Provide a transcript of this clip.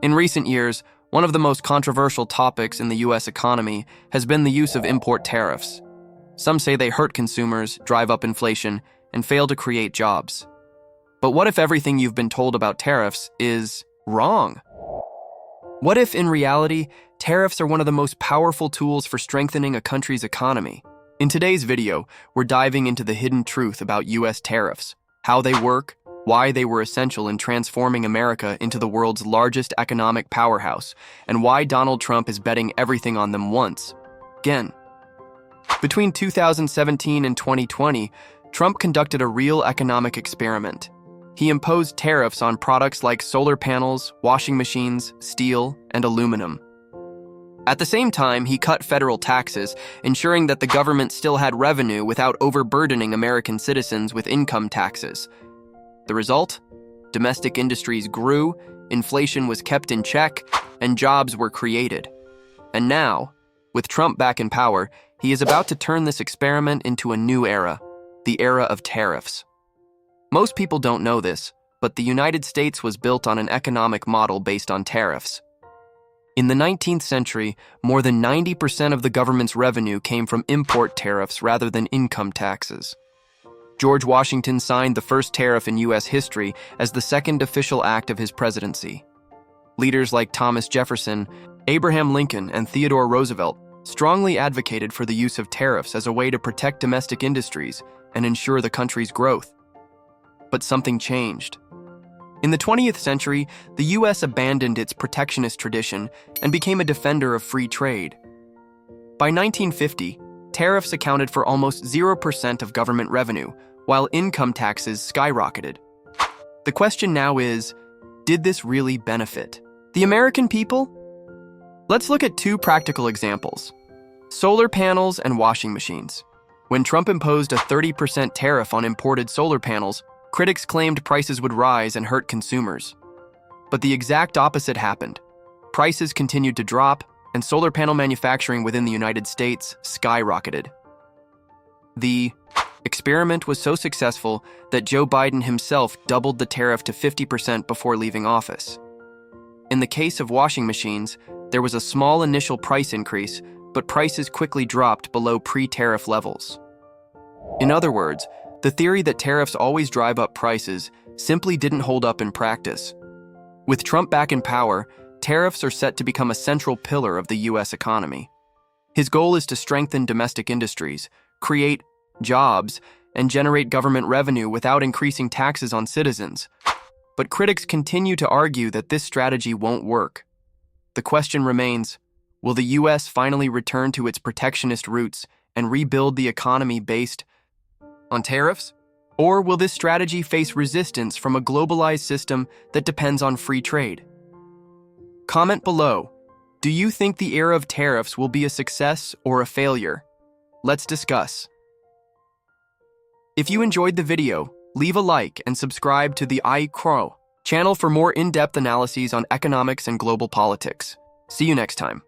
In recent years, one of the most controversial topics in the US economy has been the use of import tariffs. Some say they hurt consumers, drive up inflation, and fail to create jobs. But what if everything you've been told about tariffs is wrong? What if, in reality, tariffs are one of the most powerful tools for strengthening a country's economy? In today's video, we're diving into the hidden truth about US tariffs, how they work, why they were essential in transforming America into the world's largest economic powerhouse, and why Donald Trump is betting everything on them once again. Between 2017 and 2020, Trump conducted a real economic experiment. He imposed tariffs on products like solar panels, washing machines, steel, and aluminum. At the same time, he cut federal taxes, ensuring that the government still had revenue without overburdening American citizens with income taxes. The result? Domestic industries grew, inflation was kept in check, and jobs were created. And now, with Trump back in power, he is about to turn this experiment into a new era, the era of tariffs. Most people don't know this, but the United States was built on an economic model based on tariffs. In the 19th century, more than 90% of the government's revenue came from import tariffs rather than income taxes. George Washington signed the first tariff in U.S. history as the second official act of his presidency. Leaders like Thomas Jefferson, Abraham Lincoln, and Theodore Roosevelt strongly advocated for the use of tariffs as a way to protect domestic industries and ensure the country's growth. But something changed. In the 20th century, the U.S. abandoned its protectionist tradition and became a defender of free trade. By 1950, tariffs accounted for almost 0% of government revenue, while income taxes skyrocketed. The question now is, did this really benefit the American people? Let's look at two practical examples: solar panels and washing machines. When Trump imposed a 30% tariff on imported solar panels, critics claimed prices would rise and hurt consumers. But the exact opposite happened. Prices continued to drop, and solar panel manufacturing within the United States skyrocketed. The experiment was so successful that Joe Biden himself doubled the tariff to 50% before leaving office. In the case of washing machines, there was a small initial price increase, but prices quickly dropped below pre-tariff levels. In other words, the theory that tariffs always drive up prices simply didn't hold up in practice. With Trump back in power, tariffs are set to become a central pillar of the U.S. economy. His goal is to strengthen domestic industries, create jobs, and generate government revenue without increasing taxes on citizens. But critics continue to argue that this strategy won't work. The question remains, will the U.S. finally return to its protectionist roots and rebuild the economy based on tariffs? Or will this strategy face resistance from a globalized system that depends on free trade? Comment below. Do you think the era of tariffs will be a success or a failure? Let's discuss. If you enjoyed the video, leave a like and subscribe to the iCrow channel for more in-depth analyses on economics and global politics. See you next time.